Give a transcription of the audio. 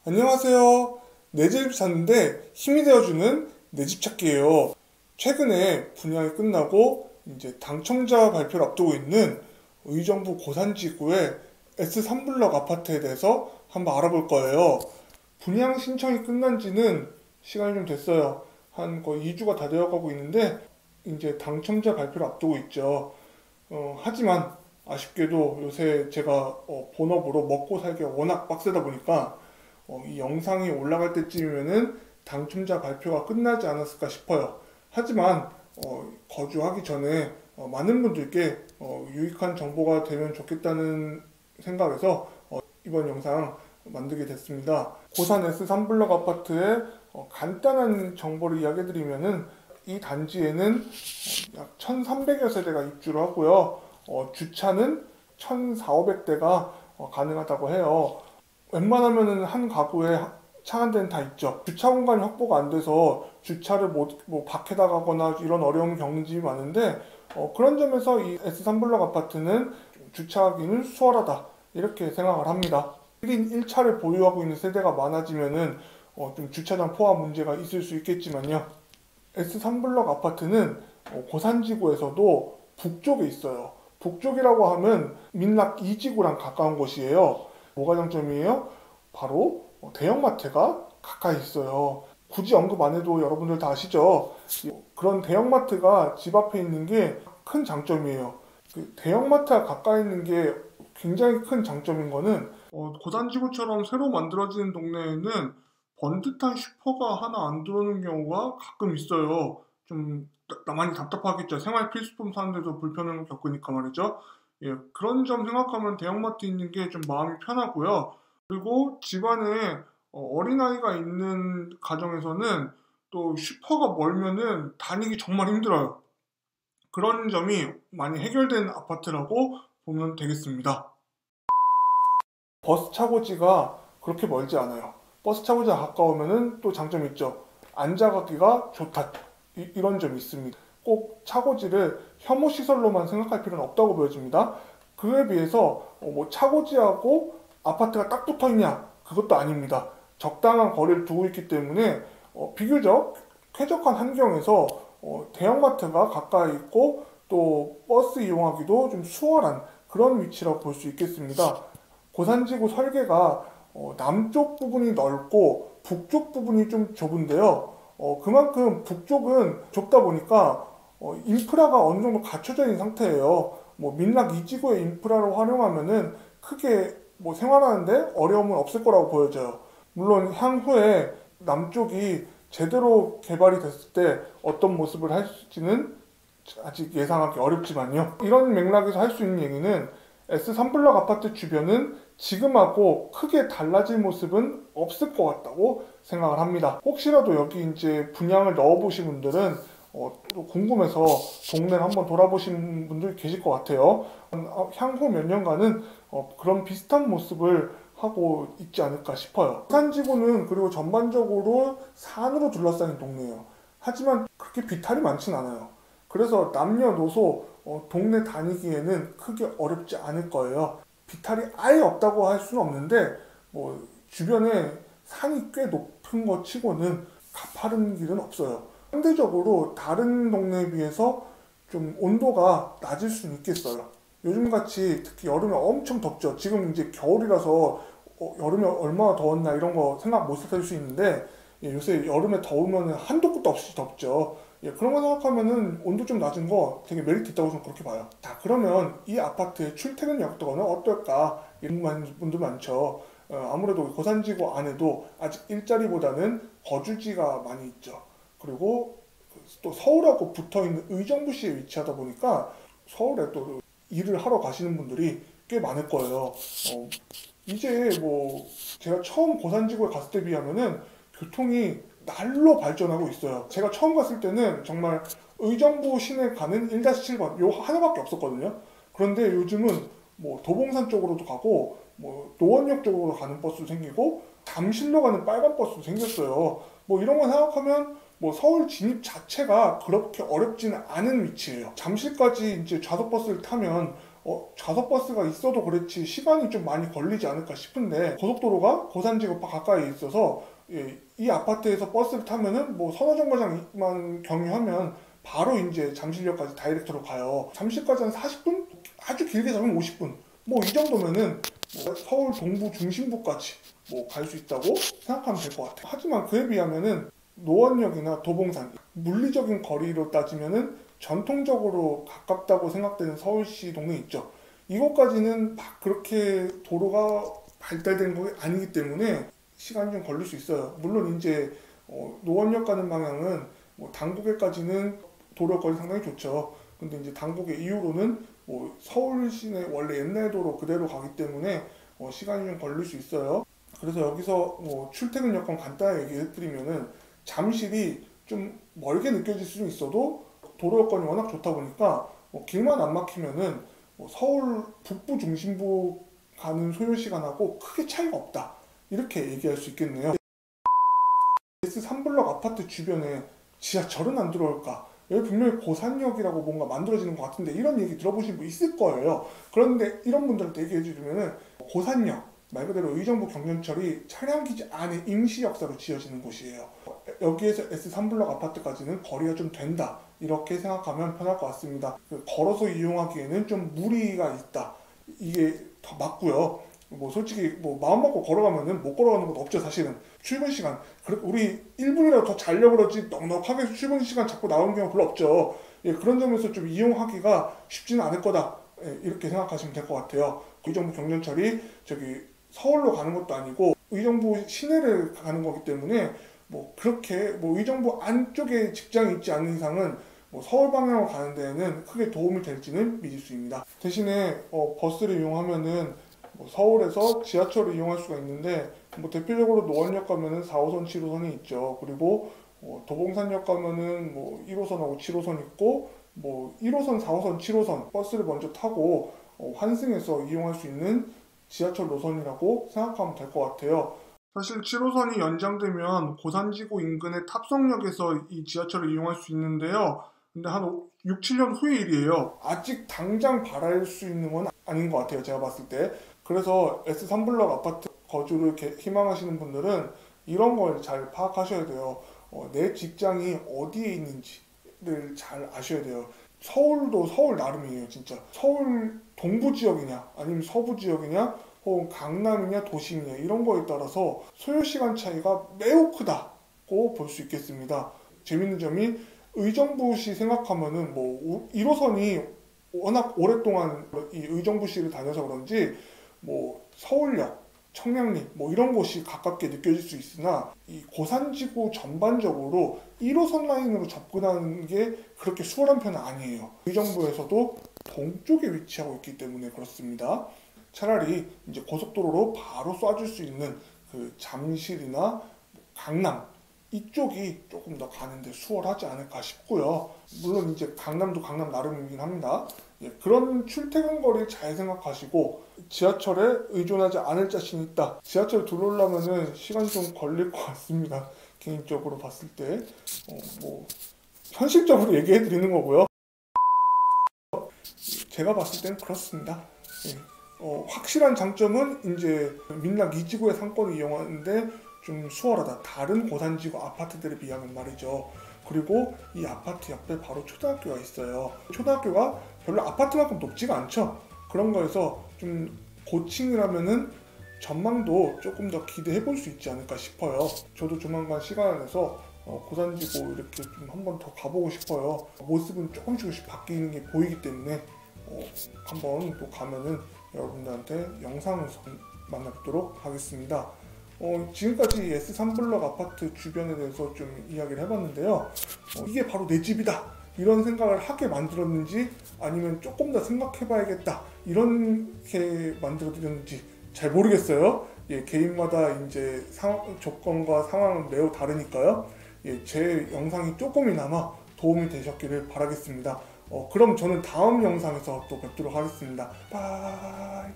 안녕하세요. 내 집 샀는데 힘이 되어주는 내 집 찾기예요. 최근에 분양이 끝나고 이제 당첨자 발표를 앞두고 있는 의정부 고산지구의 S3블럭 아파트에 대해서 한번 알아볼 거예요. 분양 신청이 끝난 지는 시간이 좀 됐어요. 한 거의 2주가 다 되어가고 있는데 이제 당첨자 발표를 앞두고 있죠. 하지만 아쉽게도 요새 제가 본업으로 먹고 살기가 워낙 빡세다 보니까 이 영상이 올라갈 때쯤이면은 당첨자 발표가 끝나지 않았을까 싶어요. 하지만 거주하기 전에 많은 분들께 유익한 정보가 되면 좋겠다는 생각에서 이번 영상 만들게 됐습니다. 고산 S3블럭 아파트의 간단한 정보를 이야기해드리면은 이 단지에는 약 1,300여 세대가 입주를 하고요. 주차는 1,400~500대가 가능하다고 해요. 웬만하면은 한 가구에 차 한 대는 다 있죠. 주차 공간이 확보가 안 돼서 주차를 뭐 밖에다 가거나 이런 어려움을 겪는 집이 많은데 그런 점에서 이 S3블럭 아파트는 주차하기는 수월하다 이렇게 생각을 합니다. 1인 1차를 보유하고 있는 세대가 많아지면은 좀 주차장 포화 문제가 있을 수 있겠지만요. S3블럭 아파트는 고산지구에서도 북쪽에 있어요. 북쪽이라고 하면 민락 2지구랑 가까운 곳이에요. 뭐가 장점이에요? 바로 대형마트가 가까이 있어요. 굳이 언급 안 해도 여러분들 다 아시죠? 그런 대형마트가 집 앞에 있는 게 큰 장점이에요. 그 대형마트가 가까이 있는 게 굉장히 큰 장점인 거는 고산지구처럼 새로 만들어지는 동네에는 번듯한 슈퍼가 하나 안 들어오는 경우가 가끔 있어요. 좀 많이 답답하겠죠. 생활 필수품 사는데도 불편을 겪으니까 말이죠. 예, 그런 점 생각하면 대형마트 있는 게 좀 마음이 편하고요. 그리고 집안에 어린아이가 있는 가정에서는 또 슈퍼가 멀면은 다니기 정말 힘들어요. 그런 점이 많이 해결된 아파트라고 보면 되겠습니다. 버스 차고지가 그렇게 멀지 않아요. 버스 차고지가 가까우면은 또 장점이 있죠. 앉아가기가 좋다. 이런 점이 있습니다. 꼭 차고지를 혐오시설로만 생각할 필요는 없다고 보여집니다. 그에 비해서 뭐 차고지하고 아파트가 딱 붙어 있냐? 그것도 아닙니다. 적당한 거리를 두고 있기 때문에 비교적 쾌적한 환경에서 대형마트가 가까이 있고 또 버스 이용하기도 좀 수월한 그런 위치라고 볼 수 있겠습니다. 고산지구 설계가 남쪽 부분이 넓고 북쪽 부분이 좀 좁은데요. 그만큼 북쪽은 좁다 보니까 인프라가 어느 정도 갖춰져 있는 상태예요. 뭐 민락 2지구의 인프라를 활용하면은 크게 뭐 생활하는데 어려움은 없을 거라고 보여져요. 물론 향후에 남쪽이 제대로 개발이 됐을 때 어떤 모습을 할지는 아직 예상하기 어렵지만요. 이런 맥락에서 할 수 있는 얘기는 S3블럭 아파트 주변은 지금하고 크게 달라질 모습은 없을 것 같다고 생각을 합니다. 혹시라도 여기 이제 분양을 넣어보신 분들은 또 궁금해서 동네를 한번 돌아보신 분들 계실 것 같아요. 향후 몇 년간은 그런 비슷한 모습을 하고 있지 않을까 싶어요. 산지구는 그리고 전반적으로 산으로 둘러싸인 동네예요. 하지만 그렇게 비탈이 많진 않아요. 그래서 남녀노소 동네 다니기에는 크게 어렵지 않을 거예요. 비탈이 아예 없다고 할 수는 없는데 뭐 주변에 산이 꽤 높은 것 치고는 가파른 길은 없어요. 상대적으로 다른 동네에 비해서 좀 온도가 낮을 수는 있겠어요. 요즘같이 특히 여름에 엄청 덥죠. 지금 이제 겨울이라서 여름에 얼마나 더웠나 이런 거 생각 못 해볼 수 있는데 요새 여름에 더우면 한도 끝도 없이 덥죠. 그런 거 생각하면은 온도 좀 낮은 거 되게 메리트 있다고 저는 그렇게 봐요. 자, 그러면 이 아파트의 출퇴근 여건은 어떨까? 이런 분들 많죠. 아무래도 고산지구 안에도 아직 일자리보다는 거주지가 많이 있죠. 그리고 또 서울하고 붙어있는 의정부시에 위치하다 보니까 서울에 또 일을 하러 가시는 분들이 꽤 많을 거예요. 이제 뭐 제가 처음 고산지구에 갔을 때 비하면은 교통이 날로 발전하고 있어요. 제가 처음 갔을 때는 정말 의정부 시내 가는 1-7번 요 하나밖에 없었거든요. 그런데 요즘은 뭐 도봉산 쪽으로도 가고 뭐 노원역 쪽으로 가는 버스도 생기고 잠실로 가는 빨간 버스도 생겼어요. 뭐 이런 거 생각하면 뭐 서울 진입 자체가 그렇게 어렵지는 않은 위치예요. 잠실까지 이제 좌석 버스를 타면 좌석버스가 있어도 그렇지 시간이 좀 많이 걸리지 않을까 싶은데 고속도로가 고산지구 가까이에 있어서 이 아파트에서 버스를 타면은 뭐 서너 정거장만 경유하면 바로 이제 잠실역까지 다이렉트로 가요. 잠실까지 한 40분? 아주 길게 잡으면 50분. 뭐 이 정도면은 뭐 서울 동부 중심부까지 뭐 갈 수 있다고 생각하면 될 것 같아요. 하지만 그에 비하면은 노원역이나 도봉산 물리적인 거리로 따지면은 전통적으로 가깝다고 생각되는 서울시 동네 있죠. 이곳까지는 막 그렇게 도로가 발달된 게 아니기 때문에 시간이 좀 걸릴 수 있어요. 물론 이제 노원역 가는 방향은 뭐 당국에까지는 도로 거리 상당히 좋죠. 근데 이제 당국의 이후로는 뭐 서울 시내 원래 옛날 도로 그대로 가기 때문에 시간이 좀 걸릴 수 있어요. 그래서 여기서 뭐 출퇴근 여건 간단하게 얘기해 드리면은 잠실이 좀 멀게 느껴질 수는 있어도 도로 여건이 워낙 좋다 보니까 길만 안 막히면은 서울 북부 중심부 가는 소요 시간하고 크게 차이가 없다. 이렇게 얘기할 수 있겠네요. S3블럭 아파트 주변에 지하철은 안 들어올까? 여기 분명히 고산역이라고 뭔가 만들어지는 것 같은데 이런 얘기 들어보신 분 있을 거예요. 그런데 이런 분들한테 얘기해 주면은 고산역 말 그대로 의정부 경전철이 차량기지 안에 임시역사로 지어지는 곳이에요. 여기에서 S3블럭 아파트까지는 거리가 좀 된다 이렇게 생각하면 편할 것 같습니다. 걸어서 이용하기에는 좀 무리가 있다 이게 더 맞고요. 뭐 솔직히 뭐 마음 먹고 걸어가면은 못 걸어가는 것도 없죠. 사실은 출근 시간 우리 1분이라도 더 자려고 그러지 넉넉하게 출근 시간 잡고 나오는 경우 별로 없죠. 그런 점에서 좀 이용하기가 쉽지는 않을 거다 이렇게 생각하시면 될 것 같아요. 의정부 경전철이 저기 서울로 가는 것도 아니고 의정부 시내를 가는 거기 때문에 뭐 그렇게 뭐 의정부 안쪽에 직장이 있지 않는 이상은 뭐 서울 방향으로 가는 데에는 크게 도움이 될지는 미지수입니다. 대신에 버스를 이용하면은 뭐 서울에서 지하철을 이용할 수가 있는데 뭐 대표적으로 노원역 가면은 4호선, 7호선이 있죠. 그리고 도봉산역 가면은 뭐 1호선하고 7호선 있고 뭐 1호선, 4호선, 7호선 버스를 먼저 타고 환승해서 이용할 수 있는 지하철 노선이라고 생각하면 될 것 같아요. 사실 7호선이 연장되면 고산지구 인근의 탑성역에서 이 지하철을 이용할 수 있는데요. 근데 한 6, 7년 후의 일이에요. 아직 당장 바랄 수 있는 건 아닌 것 같아요. 제가 봤을 때. 그래서 S3블럭 아파트 거주를 희망하시는 분들은 이런 걸 잘 파악하셔야 돼요. 내 직장이 어디에 있는지를 잘 아셔야 돼요. 서울도 서울 나름이에요. 진짜 서울 동부 지역이냐 아니면 서부 지역이냐 혹은 강남이냐 도심이냐 이런 거에 따라서 소요시간 차이가 매우 크다고 볼 수 있겠습니다. 재밌는 점이 의정부시 생각하면은 뭐 1호선이 워낙 오랫동안 이 의정부시를 다녀서 그런지 뭐 서울역, 청량리 뭐 이런 곳이 가깝게 느껴질 수 있으나 이 고산지구 전반적으로 1호선 라인으로 접근하는 게 그렇게 수월한 편은 아니에요. 의정부에서도 동쪽에 위치하고 있기 때문에 그렇습니다. 차라리 이제 고속도로로 바로 쏴줄 수 있는 그 잠실이나 강남 이쪽이 조금 더 가는데 수월하지 않을까 싶고요. 물론 이제 강남도 강남 나름이긴 합니다. 그런 출퇴근 거리 잘 생각하시고 지하철에 의존하지 않을 자신 있다. 지하철 들어오려면은 시간 좀 걸릴 것 같습니다. 개인적으로 봤을 때 뭐 현실적으로 얘기해 드리는 거고요. 제가 봤을 땐 그렇습니다. 확실한 장점은 이제 민락 2지구의 상권을 이용하는데 좀 수월하다. 다른 고산지구 아파트들에 비하면 말이죠. 그리고 이 아파트 옆에 바로 초등학교가 있어요. 초등학교가 별로 아파트만큼 높지가 않죠. 그런 거에서 좀 고층이라면은 전망도 조금 더 기대해 볼 수 있지 않을까 싶어요. 저도 조만간 시간을 내서 고산지구 이렇게 좀 한번 더 가보고 싶어요. 모습은 조금씩 바뀌는 게 보이기 때문에 한번 또 가면은 여러분들한테 영상을 만나뵙도록 하겠습니다. 지금까지 S3블럭 아파트 주변에 대해서 좀 이야기를 해봤는데요. 이게 바로 내 집이다 이런 생각을 하게 만들었는지 아니면 조금 더 생각해봐야겠다 이렇게 만들어드렸는지 잘 모르겠어요. 개인마다 이제 조건과 상황은 매우 다르니까요. 제 영상이 조금이나마 도움이 되셨기를 바라겠습니다. 그럼 저는 다음 영상에서 또 뵙도록 하겠습니다. 바이.